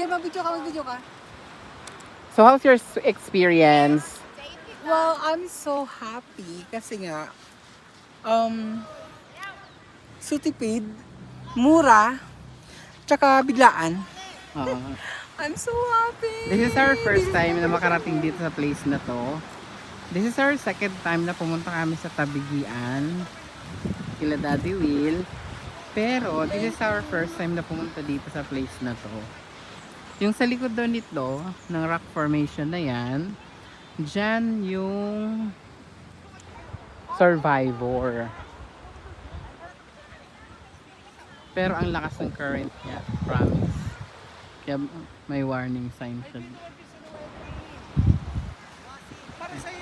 Diyan, mag-video ka. So how's your experience? Well, I'm so happy kasi nga, sutipid, mura, tsaka biglaan. Uh, I'm so happy! this is our first time na makarating dito sa place na to. This is our second time na pumunta kami sa Tabigian kila Daddy Will. Pero this is our first time na pumunta dito sa place na to. Yung sa likod doon nito, ng rock formation na yan, dyan yung Survivor. Pero ang lakas ng current niya, promise. Kaya may warning sign siya. Para sa'yo